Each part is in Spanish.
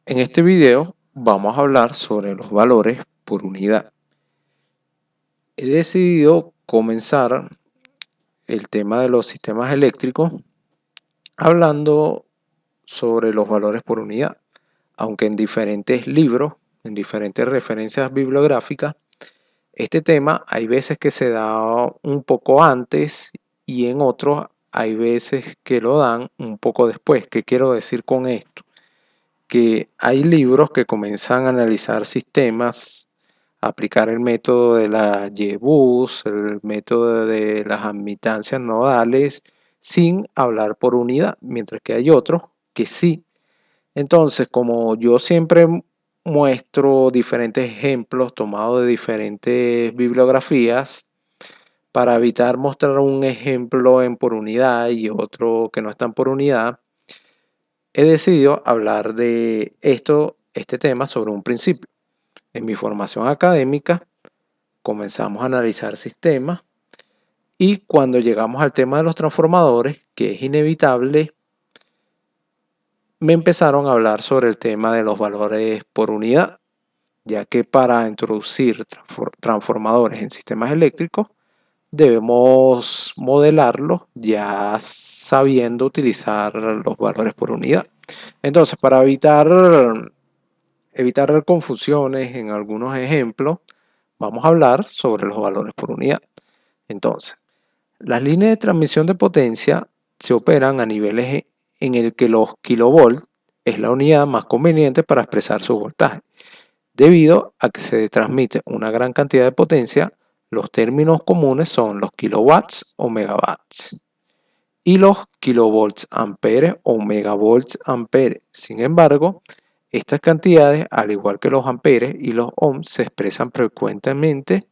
En este video vamos a hablar sobre los valores por unidad. He decidido comenzar el tema de los sistemas eléctricos hablando sobre los valores por unidad, aunque en diferentes libros, en diferentes referencias bibliográficas, este tema hay veces que se da un poco antes y en otros hay veces que lo dan un poco después. ¿Qué quiero decir con esto? Que hay libros que comienzan a analizar sistemas, a aplicar el método de la YBUS, el método de las admitancias nodales, sin hablar por unidad, mientras que hay otros que sí. Entonces, como yo siempre muestro diferentes ejemplos tomados de diferentes bibliografías, para evitar mostrar un ejemplo en por unidad y otro que no están por unidad, he decidido hablar de este tema sobre un principio. En mi formación académica comenzamos a analizar sistemas y cuando llegamos al tema de los transformadores, que es inevitable, me empezaron a hablar sobre el tema de los valores por unidad, ya que para introducir transformadores en sistemas eléctricos debemos modelarlos ya sabiendo utilizar los valores por unidad. Entonces, para evitar confusiones en algunos ejemplos, vamos a hablar sobre los valores por unidad. Entonces, las líneas de transmisión de potencia se operan a niveles en el que los kilovolts es la unidad más conveniente para expresar su voltaje. Debido a que se transmite una gran cantidad de potencia, los términos comunes son los kilowatts o megawatts y los kilovolts ampere o megavolts ampere. Sin embargo, estas cantidades, al igual que los amperes y los ohms, se expresan frecuentemente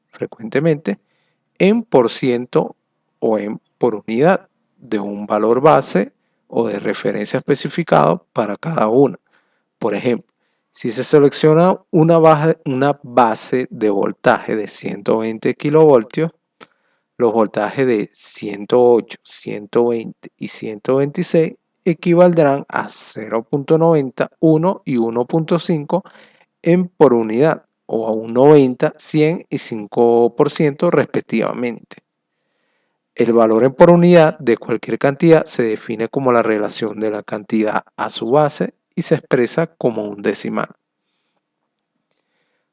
en por ciento o en por unidad de un valor base o de referencia especificado para cada una. Por ejemplo, si se selecciona una base de voltaje de 120 kilovoltios, los voltajes de 108, 120 y 126 equivaldrán a 0.90, 1 y 1.5 en por unidad, o a un 90, 100 y 5% respectivamente. El valor en por unidad de cualquier cantidad se define como la relación de la cantidad a su base y se expresa como un decimal.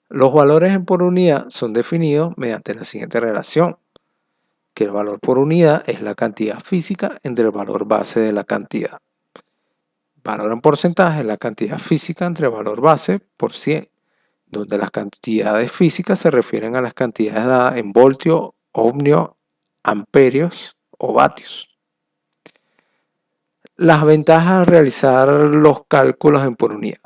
Los valores en por unidad son definidos mediante la siguiente relación, que el valor por unidad es la cantidad física entre el valor base de la cantidad. Valor en porcentaje es la cantidad física entre el valor base por 100, donde las cantidades físicas se refieren a las cantidades dadas en voltios, ohmios, amperios o vatios. Las ventajas de realizar los cálculos en por unidad.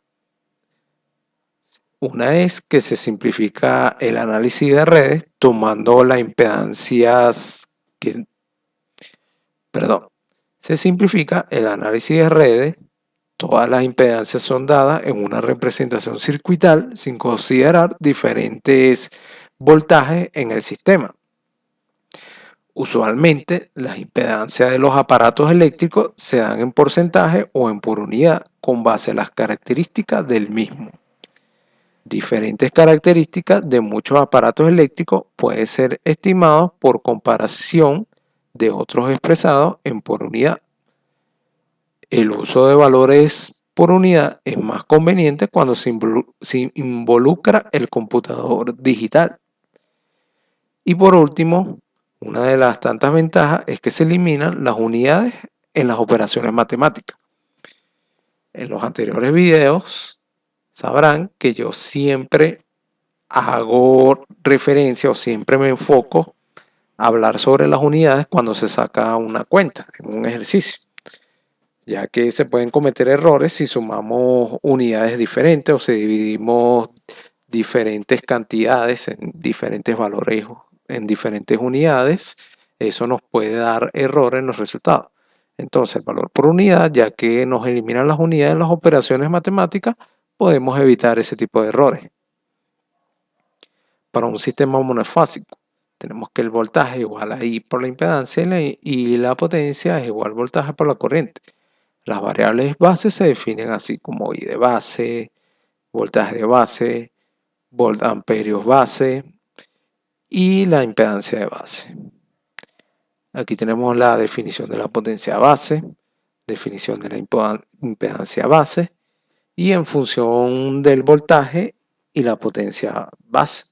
Una es que se simplifica el análisis de redes tomando las impedancias se simplifica el análisis de redes, todas las impedancias son dadas en una representación circuital sin considerar diferentes voltajes en el sistema. Usualmente, las impedancias de los aparatos eléctricos se dan en porcentaje o en por unidad con base a las características del mismo. Diferentes características de muchos aparatos eléctricos pueden ser estimados por comparación de otros expresados en por unidad. El uso de valores por unidad es más conveniente cuando se involucra el computador digital. Y por último, una de las tantas ventajas es que se eliminan las unidades en las operaciones matemáticas. En los anteriores videos sabrán que yo siempre hago referencia o siempre me enfoco a hablar sobre las unidades cuando se saca una cuenta en un ejercicio, ya que se pueden cometer errores si sumamos unidades diferentes o si dividimos diferentes cantidades en diferentes valores, en diferentes unidades. Eso nos puede dar errores en los resultados. Entonces, el valor por unidad, ya que nos eliminan las unidades en las operaciones matemáticas, podemos evitar ese tipo de errores. Para un sistema monofásico, tenemos que el voltaje es igual a I por la impedancia y la potencia es igual al voltaje por la corriente. Las variables bases se definen así como I de base, voltaje de base, voltamperios base y la impedancia de base. Aquí tenemos la definición de la potencia base, definición de la impedancia base y en función del voltaje y la potencia base.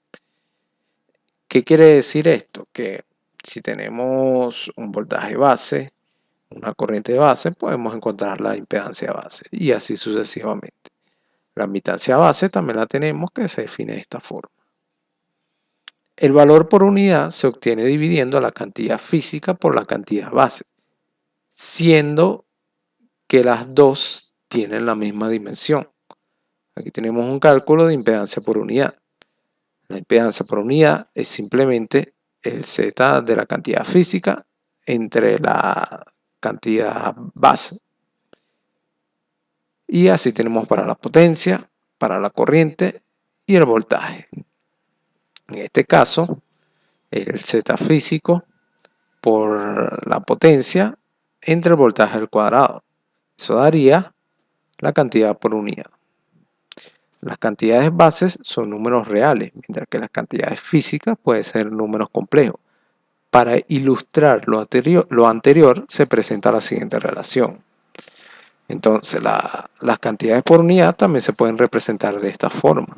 ¿Qué quiere decir esto? Que si tenemos un voltaje base, una corriente de base, podemos encontrar la impedancia base y así sucesivamente. La admitancia base también la tenemos, que se define de esta forma. El valor por unidad se obtiene dividiendo la cantidad física por la cantidad base, siendo que las dos tienen la misma dimensión. Aquí tenemos un cálculo de impedancia por unidad. La impedancia por unidad es simplemente el Z de la cantidad física entre la cantidad base. Y así tenemos para la potencia, para la corriente y el voltaje. En este caso, el Z físico por la potencia entre el voltaje al cuadrado. Eso daría la cantidad por unidad. Las cantidades bases son números reales, mientras que las cantidades físicas pueden ser números complejos. Para ilustrar lo anterior se presenta la siguiente relación. Entonces, las cantidades por unidad también se pueden representar de esta forma.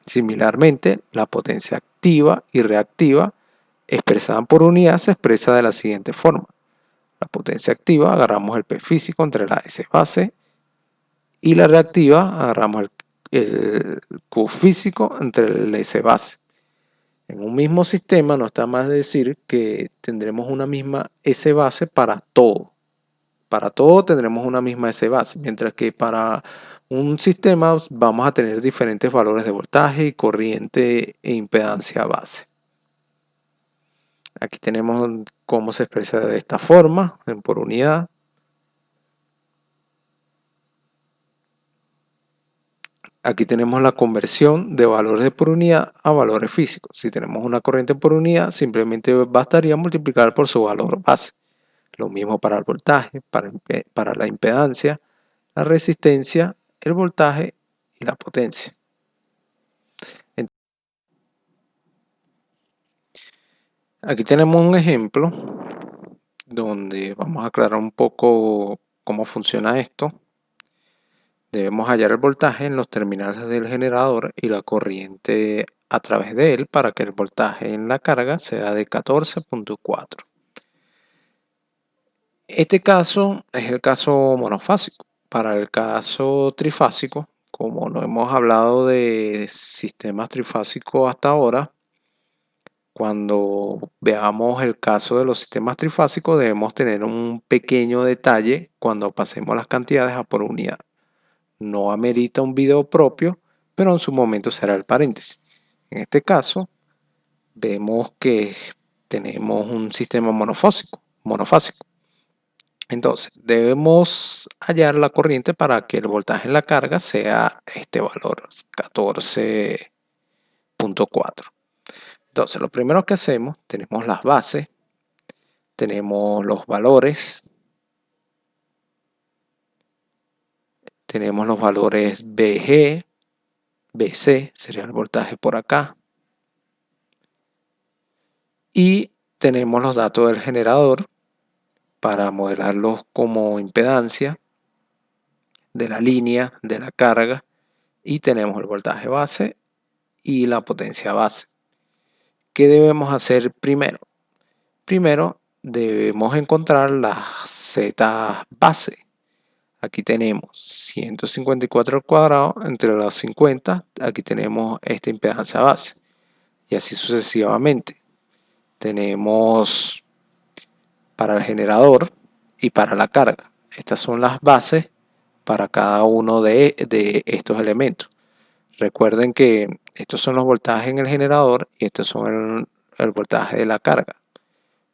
Similarmente, la potencia activa y reactiva expresada por unidad se expresa de la siguiente forma. La potencia activa agarramos el P físico entre la S base y la reactiva agarramos el Q físico entre el S base. En un mismo sistema no está más de decir que tendremos una misma S base para todo. Para todo tendremos una misma S base, mientras que para un sistema vamos a tener diferentes valores de voltaje, corriente e impedancia base. Aquí tenemos cómo se expresa de esta forma, en por unidad. Aquí tenemos la conversión de valores de por unidad a valores físicos. Si tenemos una corriente por unidad, simplemente bastaría multiplicar por su valor base. Lo mismo para el voltaje, para la impedancia, la resistencia, el voltaje y la potencia. Aquí tenemos un ejemplo donde vamos a aclarar un poco cómo funciona esto. Debemos hallar el voltaje en los terminales del generador y la corriente a través de él para que el voltaje en la carga sea de 14.4. Este caso es el caso monofásico. Para el caso trifásico, como no hemos hablado de sistemas trifásicos hasta ahora, cuando veamos el caso de los sistemas trifásicos debemos tener un pequeño detalle cuando pasemos las cantidades a por unidad. No amerita un video propio, pero en su momento será el paréntesis. En este caso, vemos que tenemos un sistema monofásico. Entonces, debemos hallar la corriente para que el voltaje en la carga sea este valor, 14.4. Entonces, lo primero que hacemos, tenemos las bases, tenemos los valores, tenemos los valores BG, BC, sería el voltaje por acá, y tenemos los datos del generador para modelarlos como impedancia de la línea de la carga, y tenemos el voltaje base y la potencia base. ¿Qué debemos hacer primero? Primero debemos encontrar las Z base. Aquí tenemos 154 al cuadrado entre las 50. Aquí tenemos esta impedancia base. Y así sucesivamente. Tenemos para el generador y para la carga. Estas son las bases para cada uno de estos elementos. Recuerden que estos son los voltajes en el generador y estos son el voltaje de la carga.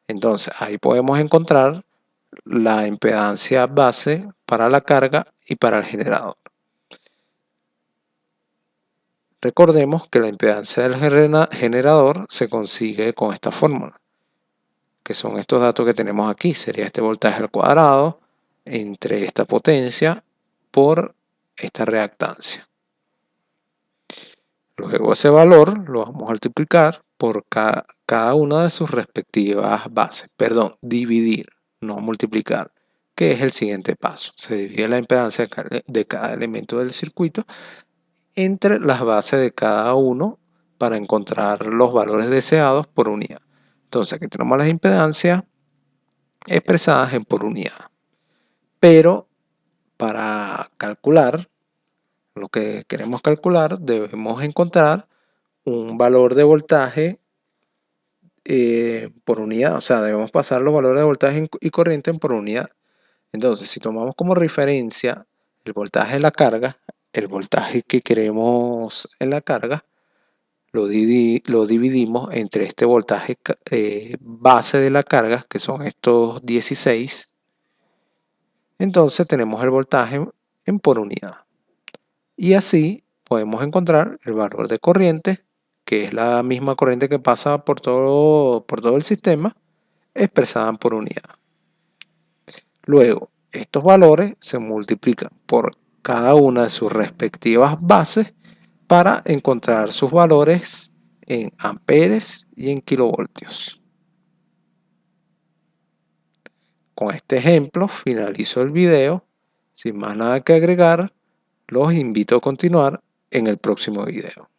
Entonces ahí podemos encontrar la impedancia base para la carga y para el generador. Recordemos que la impedancia del generador se consigue con esta fórmula, que son estos datos que tenemos aquí. Sería este voltaje al cuadrado entre esta potencia por esta reactancia. Luego ese valor lo vamos a multiplicar por cada una de sus respectivas bases. Perdón, dividir, no multiplicar, que es el siguiente paso. Se divide la impedancia de cada elemento del circuito entre las bases de cada uno para encontrar los valores deseados por unidad. Entonces aquí tenemos las impedancias expresadas en por unidad. Pero para calcular lo que queremos calcular, debemos encontrar un valor de voltaje por unidad. O sea, debemos pasar los valores de voltaje y corriente en por unidad. Entonces, si tomamos como referencia el voltaje de la carga, el voltaje que queremos en la carga, lo dividimos entre este voltaje base de la carga, que son estos 16. Entonces tenemos el voltaje en por unidad. Y así podemos encontrar el valor de corriente, que es la misma corriente que pasa por todo el sistema, expresada por unidad. Luego, estos valores se multiplican por cada una de sus respectivas bases para encontrar sus valores en amperes y en kilovoltios. Con este ejemplo finalizo el video. Sin más nada que agregar, los invito a continuar en el próximo video.